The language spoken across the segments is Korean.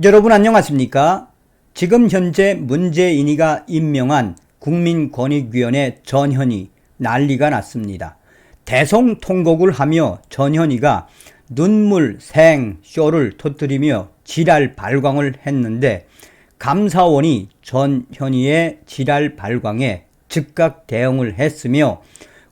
여러분 안녕하십니까? 지금 현재 문재인이가 임명한 국민권익위원회 전현희 난리가 났습니다. 대성통곡을 하며 전현희가 눈물 생쇼를 터뜨리며 지랄 발광을 했는데 감사원이 전현희의 지랄 발광에 즉각 대응을 했으며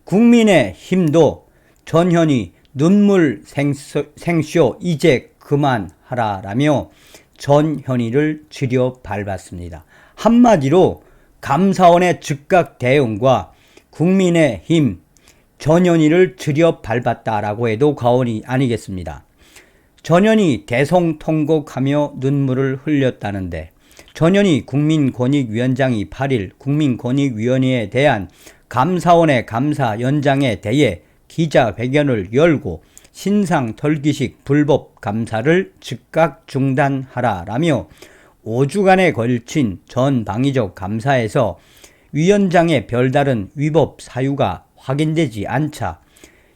국민의힘도 전현희 눈물 생쇼 이제 그만하라라며 전현희를 지려 밟았습니다. 한마디로 감사원의 즉각 대응과 국민의힘 전현희를 지려 밟았다라고 해도 과언이 아니겠습니다. 전현희 대성통곡하며 눈물을 흘렸다는데 전현희 국민권익위원장이 8일 국민권익위원회에 대한 감사원의 감사 연장에 대해 기자회견을 열고 신상 털기식 불법 감사를 즉각 중단하라라며 5주간에 걸친 전방위적 감사에서 위원장의 별다른 위법 사유가 확인되지 않자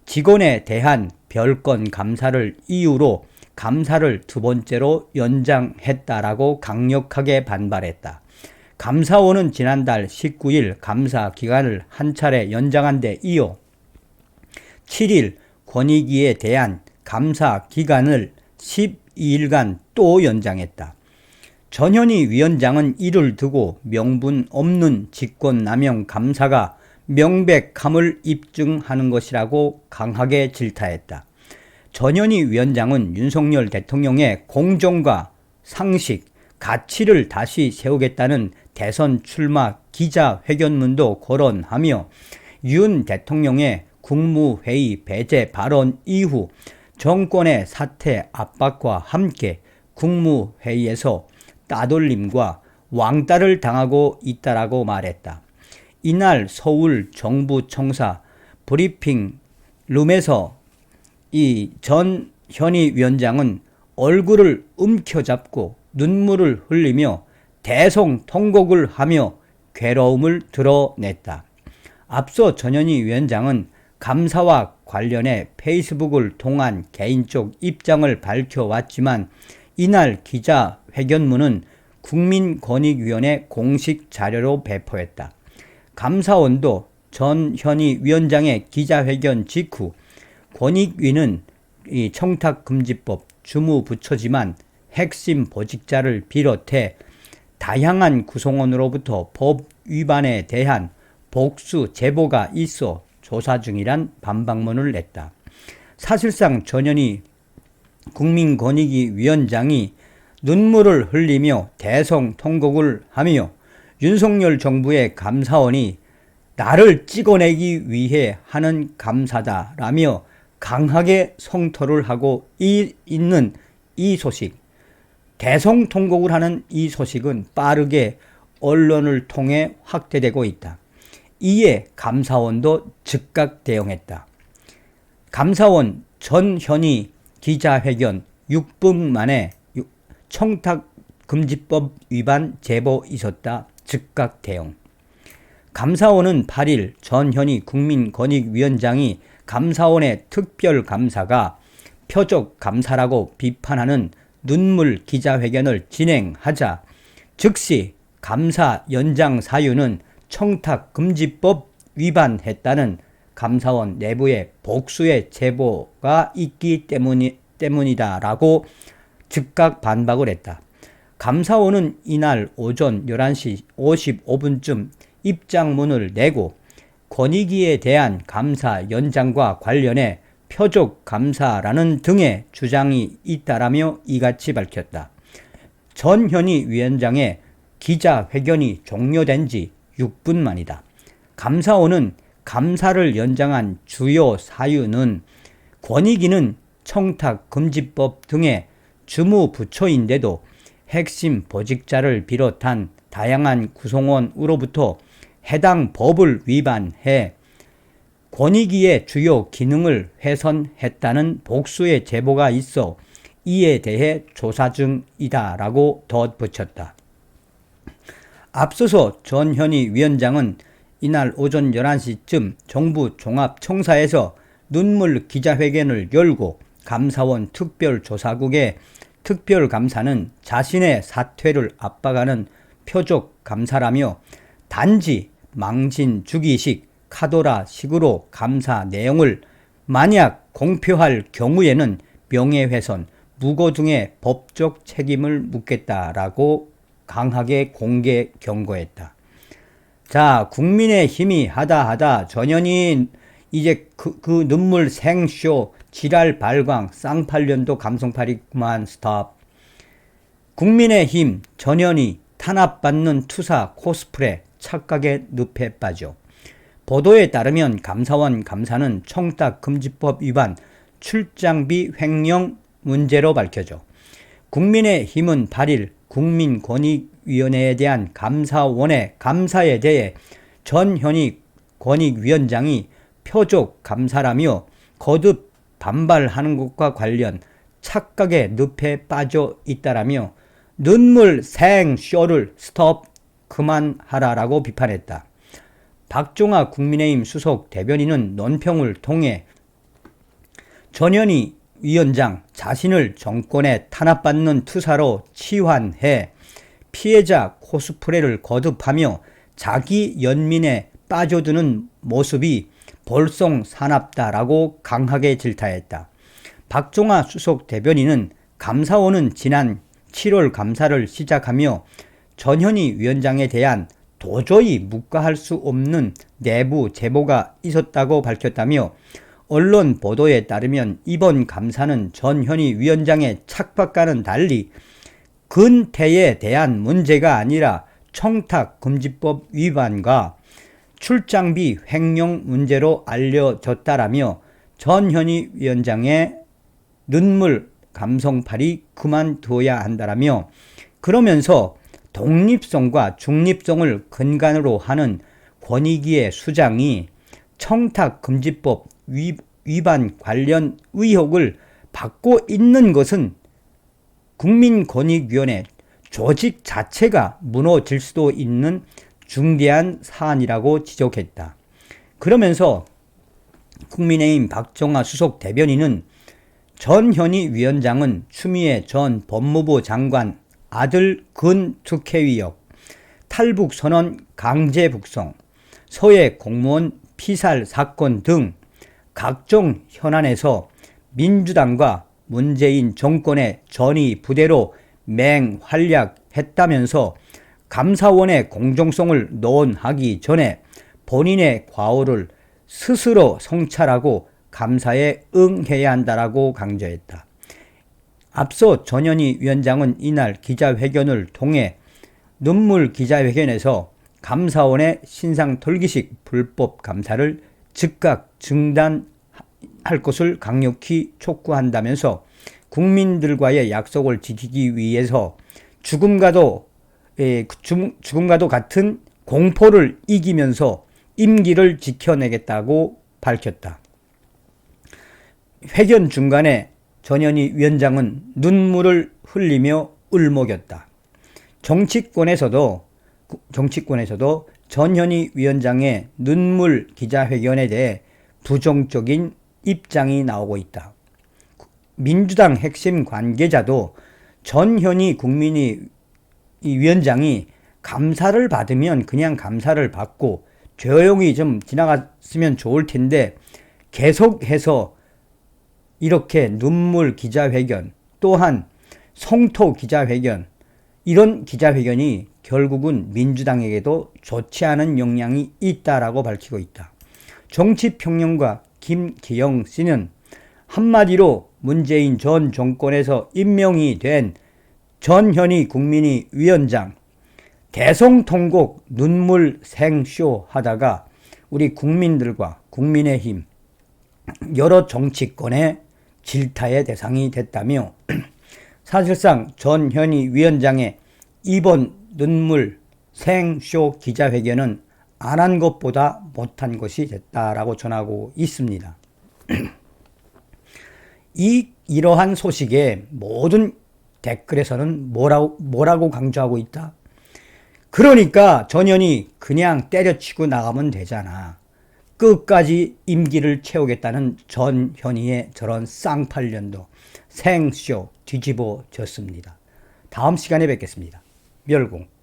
직원에 대한 별건 감사를 이유로 감사를 두 번째로 연장했다라고 강력하게 반발했다. 감사원은 지난달 19일 감사 기간을 한 차례 연장한 데 이어 7일 권익위에 대한 감사 기간을 12일간 또 연장했다. 전현희 위원장은 이를 두고 명분 없는 직권남용 감사가 명백함을 입증하는 것이라고 강하게 질타했다. 전현희 위원장은 윤석열 대통령의 공정과 상식, 가치를 다시 세우겠다는 대선 출마 기자회견문도 거론하며 윤 대통령의 국무회의 배제 발언 이후 정권의 사퇴 압박과 함께 국무회의에서 따돌림과 왕따를 당하고 있다라고 말했다. 이날 서울 정부청사 브리핑 룸에서 이 전현희 위원장은 얼굴을 움켜잡고 눈물을 흘리며 대성통곡을 하며 괴로움을 드러냈다. 앞서 전현희 위원장은 감사와 관련해 페이스북을 통한 개인적 입장을 밝혀왔지만 이날 기자회견문은 국민권익위원회 공식 자료로 배포했다. 감사원도 전현희 위원장의 기자회견 직후 권익위는 이 청탁금지법 주무부처지만 핵심 보직자를 비롯해 다양한 구성원으로부터 법 위반에 대한 복수 제보가 있어 조사 중이란 반박문을 냈다. 사실상 전현희 국민권익위원장이 눈물을 흘리며 대성통곡을 하며 윤석열 정부의 감사원이 나를 찍어내기 위해 하는 감사다라며 강하게 성토를 하고 있는 이 소식, 대성통곡을 하는 이 소식은 빠르게 언론을 통해 확대되고 있다. 이에 감사원도 즉각 대응했다. 감사원 전현희 기자회견 6분 만에 청탁금지법 위반 제보 있었다. 즉각 대응. 감사원은 8일 전현희 국민권익위원장이 감사원의 특별감사가 표적 감사라고 비판하는 눈물 기자회견을 진행하자 즉시 감사 연장 사유는 청탁금지법 위반했다는 감사원 내부의 복수의 제보가 있기 때문이다라고 즉각 반박을 했다. 감사원은 이날 오전 11시 55분쯤 입장문을 내고 권익위에 대한 감사 연장과 관련해 표적 감사라는 등의 주장이 있다라며 이같이 밝혔다. 전현희 위원장의 기자회견이 종료된 지 6분 만이다. 감사원은 감사를 연장한 주요 사유는 권익위는 청탁금지법 등의 주무부처인데도 핵심 보직자를 비롯한 다양한 구성원으로부터 해당 법을 위반해 권익위의 주요 기능을 훼손했다는 복수의 제보가 있어 이에 대해 조사 중이다라고 덧붙였다. 앞서서 전현희 위원장은 이날 오전 11시쯤 정부 종합청사에서 눈물 기자회견을 열고 감사원 특별조사국에 특별감사는 자신의 사퇴를 압박하는 표적 감사라며 단지 망신 주기식 카도라 식으로 감사 내용을 만약 공표할 경우에는 명예훼손, 무고 등의 법적 책임을 묻겠다라고 강하게 공개 경고했다. 자, 국민의힘이 하다 전현희 이제 그 눈물 생쇼 지랄 발광 쌍팔년도 감성팔이 그만 스탑. 국민의힘 전현희 탄압받는 투사 코스프레 착각의 늪에 빠져. 보도에 따르면 감사원 감사는 청탁금지법 위반 출장비 횡령 문제로 밝혀져 국민의힘은 8일 국민권익위원회에 대한 감사원의 감사에 대해 전현희 권익위원장이 표적 감사라며 거듭 반발하는 것과 관련 착각의 늪에 빠져 있다라며 눈물 생쇼를 스톱 그만하라라고 비판했다. 박종화 국민의힘 수석 대변인은 논평을 통해 전현희 위원장 자신을 정권에 탄압받는 투사로 치환해 피해자 코스프레를 거듭하며 자기 연민에 빠져드는 모습이 볼썽사납다라고 강하게 질타했다. 박종화 수석 대변인은 감사원은 지난 7월 감사를 시작하며 전현희 위원장에 대한 도저히 묵과할 수 없는 내부 제보가 있었다고 밝혔다며 언론 보도에 따르면 이번 감사는 전현희 위원장의 착박과는 달리 근태에 대한 문제가 아니라 청탁금지법 위반과 출장비 횡령 문제로 알려졌다라며 전현희 위원장의 눈물 감성팔이 그만둬야 한다라며 그러면서 독립성과 중립성을 근간으로 하는 권익위의 수장이 청탁금지법 위반 관련 의혹을 받고 있는 것은 국민권익위원회 조직 자체가 무너질 수도 있는 중대한 사안이라고 지적했다. 그러면서 국민의힘 박종화 수석 대변인은 전현희 위원장은 추미애 전 법무부 장관 아들 근특혜위역, 탈북선언 강제 북송, 서해 공무원 피살 사건 등 각종 현안에서 민주당과 문재인 정권의 전위 부대로 맹활약했다면서 감사원의 공정성을 논하기 전에 본인의 과오를 스스로 성찰하고 감사에 응해야 한다라고 강조했다. 앞서 전현희 위원장은 이날 기자회견을 통해 눈물 기자회견에서 감사원의 신상털기식 불법 감사를 즉각 중단할 것을 강력히 촉구한다면서 국민들과의 약속을 지키기 위해서 죽음과도 같은 공포를 이기면서 임기를 지켜내겠다고 밝혔다. 회견 중간에 전현희 위원장은 눈물을 흘리며 울먹였다. 정치권에서도 전현희 위원장의 눈물 기자회견에 대해 부정적인 입장이 나오고 있다. 민주당 핵심 관계자도 전현희 위원장이 감사를 받으면 그냥 감사를 받고 조용히 좀 지나갔으면 좋을 텐데 계속해서 이렇게 눈물 기자회견 또한 성토 기자회견 이런 기자회견이 결국은 민주당에게도 좋지 않은 영향이 있다라고 밝히고 있다. 정치평론가 김기영 씨는 한마디로 문재인 전 정권에서 임명이 된 전현희 국민의 위원장 대성통곡 눈물 생쇼 하다가 우리 국민들과 국민의힘 여러 정치권의 질타의 대상이 됐다며 사실상 전현희 위원장의 이번 눈물 생쇼 기자회견은 안 한 것보다 못한 것이 됐다라고 전하고 있습니다. 이러한 소식에 모든 댓글에서는 뭐라고 강조하고 있다? 그러니까 전현희 그냥 때려치고 나가면 되잖아. 끝까지 임기를 채우겠다는 전현희의 저런 쌍팔년도 생쇼 뒤집어졌습니다. 다음 시간에 뵙겠습니다. 멸공.